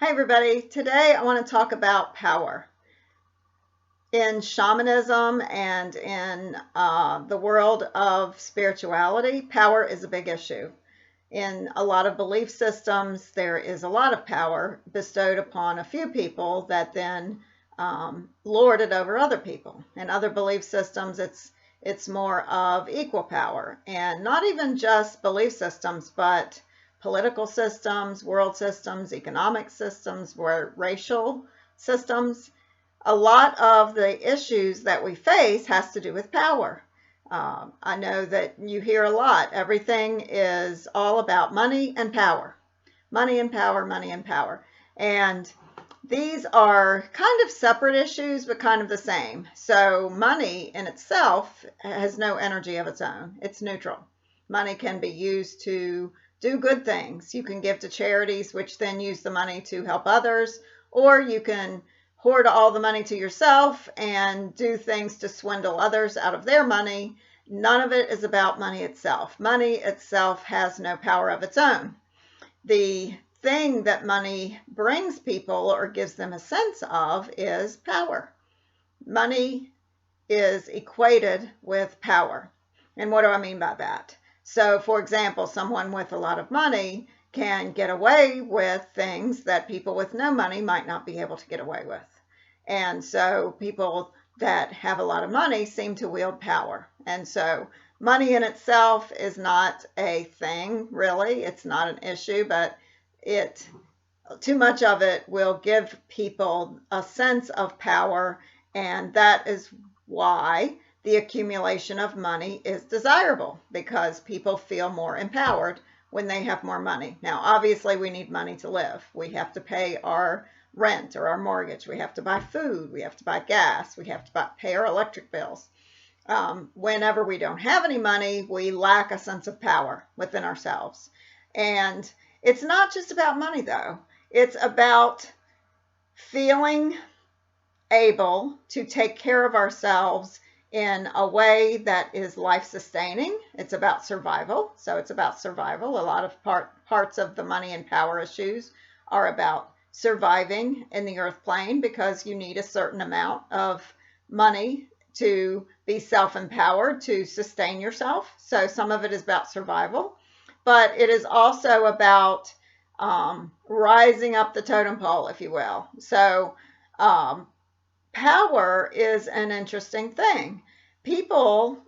Hi everybody, today I want to talk about power. In shamanism and in the world of spirituality, power is a big issue. In a lot of belief systems, there is a lot of power bestowed upon a few people that then lord it over other people. In other belief systems, it's more of equal power, and not even just belief systems, but political systems, world systems, economic systems, racial systems. A lot of the issues that we face has to do with power. I know that you hear a lot. Everything is all about money and power. Money and power, money and power. And these are kind of separate issues, but kind of the same. So money in itself has no energy of its own. It's neutral. Money can be used to do good things. You can give to charities, which then use the money to help others, or you can hoard all the money to yourself and do things to swindle others out of their money. None of it is about money itself. Money itself has no power of its own. The thing that money brings people or gives them a sense of is power. Money is equated with power. And what do I mean by that? So, for example, someone with a lot of money can get away with things that people with no money might not be able to get away with. And so people that have a lot of money seem to wield power. And so money in itself is not a thing, really. It's not an issue, but too much of it will give people a sense of power, and that is why the accumulation of money is desirable, because people feel more empowered when they have more money. Now, obviously, we need money to live. We have to pay our rent or our mortgage. We have to buy food. We have to buy gas. We have to pay our electric bills. Whenever we don't have any money, we lack a sense of power within ourselves. And it's not just about money, though. It's about feeling able to take care of ourselves in a way that is life-sustaining. It's about survival. So it's about survival. A lot of parts of the money and power issues are about surviving in the earth plane, because you need a certain amount of money to be self-empowered, to sustain yourself. So some of it is about survival, but it is also about rising up the totem pole, if you will. So power is an interesting thing. People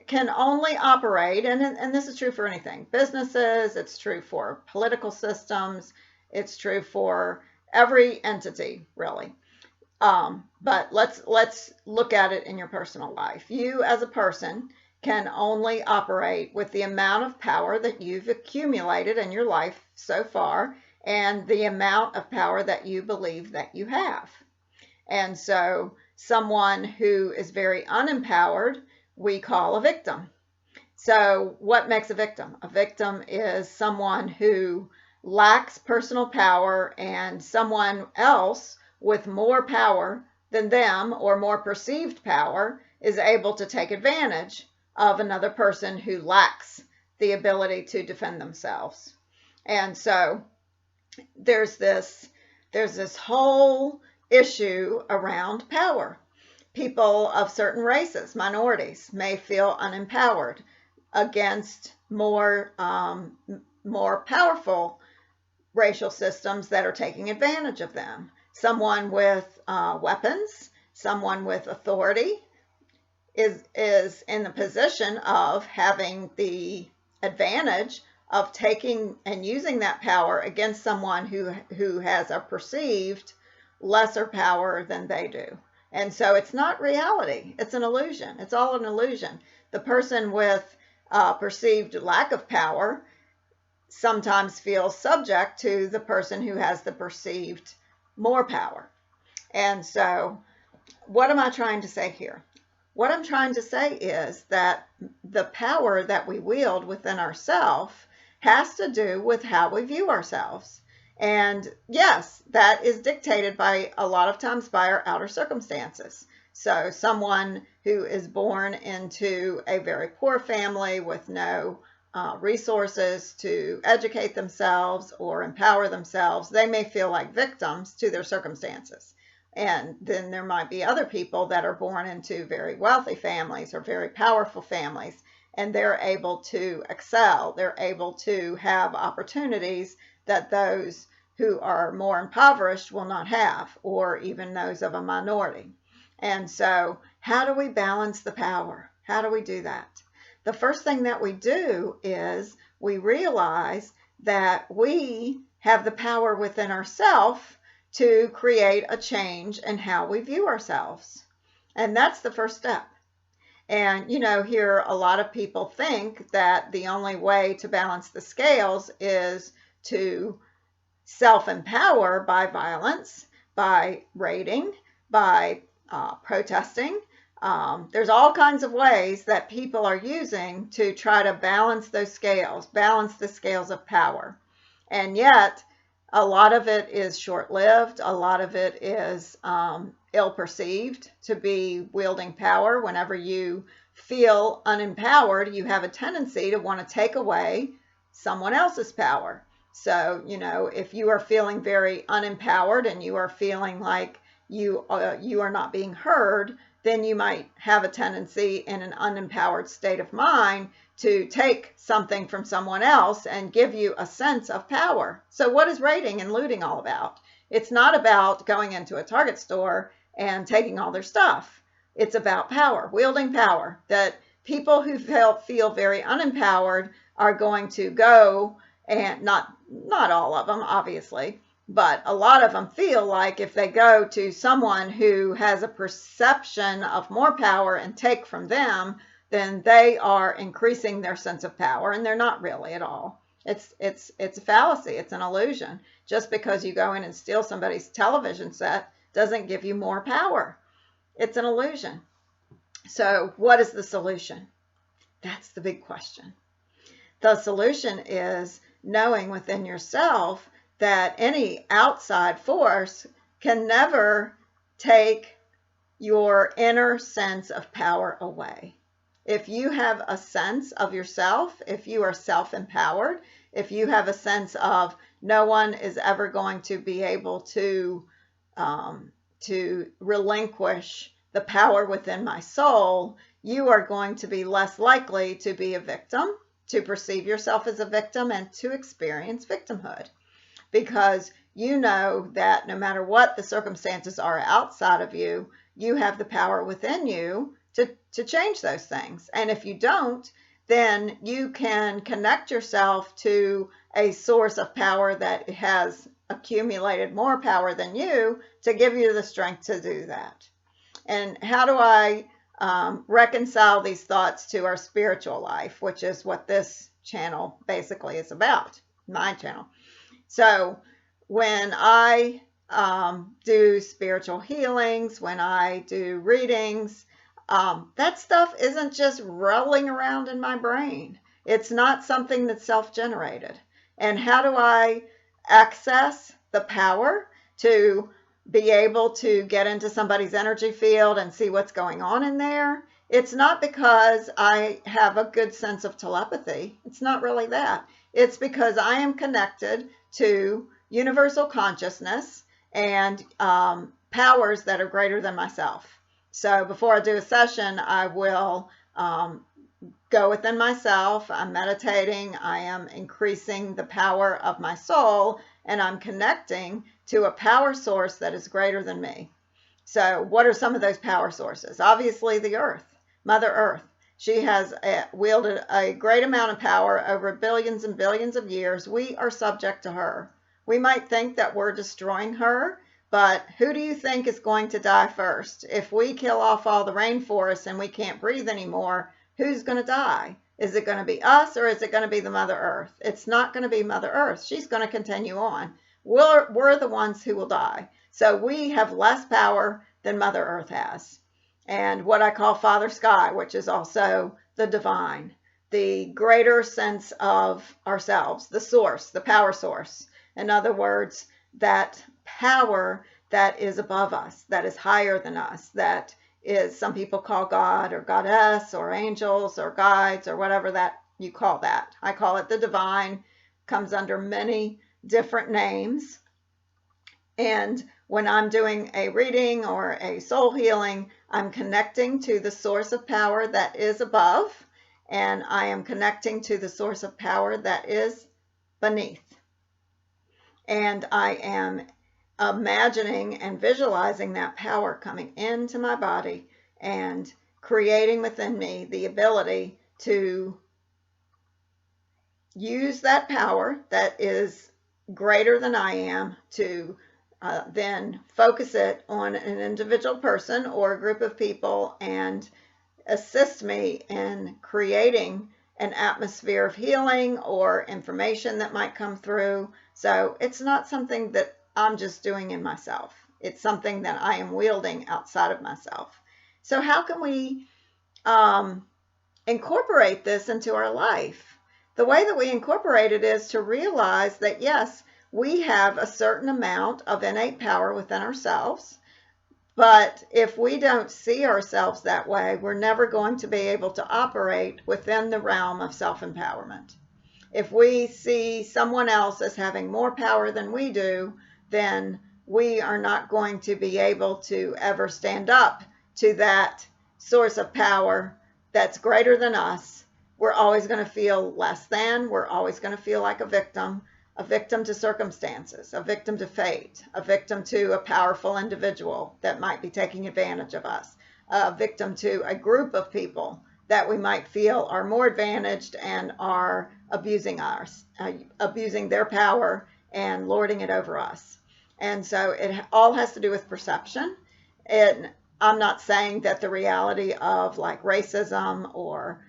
can only operate, and this is true for anything, businesses, it's true for political systems, it's true for every entity, really. But let's look at it in your personal life. You as a person can only operate with the amount of power that you've accumulated in your life so far, and the amount of power that you believe that you have. And so someone who is very unempowered, we call a victim. So what makes a victim? A victim is someone who lacks personal power, and someone else with more power than them, or more perceived power, is able to take advantage of another person who lacks the ability to defend themselves. And so there's this whole issue around power. People of certain races, minorities, may feel unempowered against more powerful racial systems that are taking advantage of them. Someone with weapons, someone with authority is in the position of having the advantage of taking and using that power against someone who has a perceived lesser power than they do. And so it's not reality. It's an illusion. It's all an illusion. The person with perceived lack of power sometimes feels subject to the person who has the perceived more power. And so what am I trying to say here? What I'm trying to say is that the power that we wield within ourselves has to do with how we view ourselves. And yes, that is dictated by a lot of times by our outer circumstances. So someone who is born into a very poor family with no resources to educate themselves or empower themselves, they may feel like victims to their circumstances. And then there might be other people that are born into very wealthy families or very powerful families, and they're able to excel. They're able to have opportunities that those who are more impoverished will not have, or even those of a minority. And so, how do we balance the power? How do we do that? The first thing that we do is we realize that we have the power within ourselves to create a change in how we view ourselves. And that's the first step. And, here a lot of people think that the only way to balance the scales is to self-empower by violence, by raiding, by protesting. There's all kinds of ways that people are using to try to balance those scales, balance the scales of power. And yet, a lot of it is short-lived. A lot of it is ill-perceived to be wielding power. Whenever you feel unempowered, you have a tendency to want to take away someone else's power. So, if you are feeling very unempowered and you are feeling like you are not being heard, then you might have a tendency in an unempowered state of mind to take something from someone else and give you a sense of power. So what is raiding and looting all about? It's not about going into a Target store and taking all their stuff. It's about power, wielding power, that people who feel very unempowered are going to go, and not all of them, obviously, but a lot of them feel like if they go to someone who has a perception of more power and take from them, then they are increasing their sense of power, and they're not really at all. It's a fallacy. It's an illusion. Just because you go in and steal somebody's television set doesn't give you more power. It's an illusion. So what is the solution? That's the big question. The solution is knowing within yourself that any outside force can never take your inner sense of power away. If you have a sense of yourself, if you are self-empowered, if you have a sense of no one is ever going to be able to relinquish the power within my soul, you are going to be less likely to be a victim, to perceive yourself as a victim, and to experience victimhood. Because you know that no matter what the circumstances are outside of you, you have the power within you to change those things. And if you don't, then you can connect yourself to a source of power that has accumulated more power than you to give you the strength to do that. And how do I reconcile these thoughts to our spiritual life, which is what this channel basically is about, my channel. So when I do spiritual healings, when I do readings, that stuff isn't just rolling around in my brain. It's not something that's self-generated. And how do I access the power to be able to get into somebody's energy field and see what's going on in there? It's not because I have a good sense of telepathy. It's not really that. It's because I am connected to universal consciousness and powers that are greater than myself. So before I do a session, I will go within myself. I'm meditating. I am increasing the power of my soul, and I'm connecting to a power source that is greater than me. So what are some of those power sources? Obviously, the earth, Mother Earth. She has wielded a great amount of power over billions and billions of years. We are subject to her. We might think that we're destroying her, but who do you think is going to die first? If we kill off all the rainforests and we can't breathe anymore, who's going to die? Is it going to be us, or is it going to be the Mother Earth? It's not going to be Mother Earth. She's going to continue on. We're the ones who will die. So we have less power than Mother Earth has. And what I call Father Sky, which is also the divine, the greater sense of ourselves, the source, the power source. In other words, that power that is above us, that is higher than us, that is, some people call God or Goddess or angels or guides or whatever that you call that. I call it the divine. Comes under many different names. And when I'm doing a reading or a soul healing, I'm connecting to the source of power that is above, and I am connecting to the source of power that is beneath. And I am imagining and visualizing that power coming into my body and creating within me the ability to use that power that is greater than I am to then focus it on an individual person or a group of people and assist me in creating an atmosphere of healing or information that might come through. So it's not something that I'm just doing in myself. It's something that I am wielding outside of myself. So how can we incorporate this into our life? The way that we incorporate it is to realize that, yes, we have a certain amount of innate power within ourselves. But if we don't see ourselves that way, we're never going to be able to operate within the realm of self-empowerment. If we see someone else as having more power than we do, then we are not going to be able to ever stand up to that source of power that's greater than us. We're always going to feel less than. We're always going to feel like a victim to circumstances, a victim to fate, a victim to a powerful individual that might be taking advantage of us, a victim to a group of people that we might feel are more advantaged and are abusing their power and lording it over us. And so it all has to do with perception. And I'm not saying that the reality of like racism or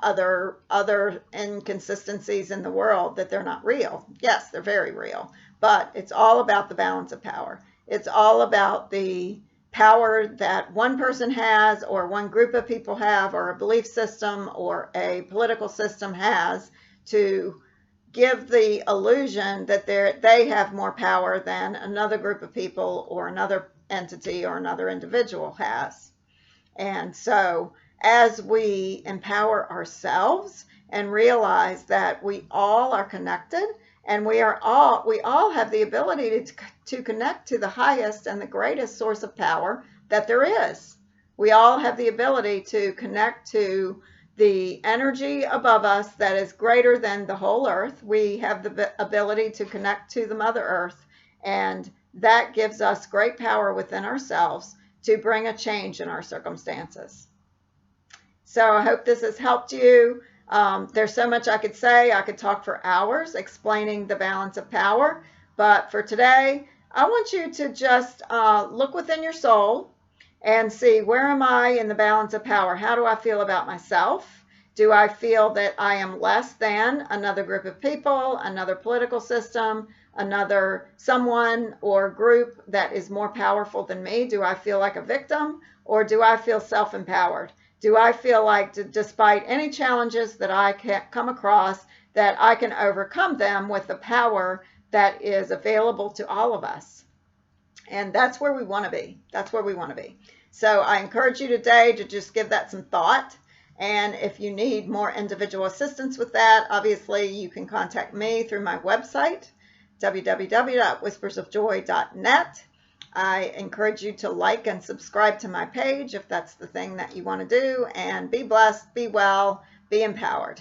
other inconsistencies in the world, that they're not real. Yes, they're very real, but it's all about the balance of power. It's all about the power that one person has or one group of people have or a belief system or a political system has to give the illusion that they have more power than another group of people or another entity or another individual has. And so as we empower ourselves and realize that we all are connected and we all have the ability to connect to the highest and the greatest source of power that there is. We all have the ability to connect to the energy above us that is greater than the whole earth. We have the ability to connect to the Mother Earth, and that gives us great power within ourselves to bring a change in our circumstances. So I hope this has helped you. There's so much I could say. I could talk for hours explaining the balance of power. But for today, I want you to just look within your soul and see, where am I in the balance of power? How do I feel about myself? Do I feel that I am less than another group of people, another political system, another someone or group that is more powerful than me? Do I feel like a victim, or do I feel self-empowered? Do I feel like, despite any challenges that I can come across, that I can overcome them with the power that is available to all of us? And that's where we want to be. That's where we want to be. So I encourage you today to just give that some thought. And if you need more individual assistance with that, obviously you can contact me through my website, www.whispersofjoy.net. I encourage you to like and subscribe to my page if that's the thing that you want to do. And be blessed, be well, be empowered.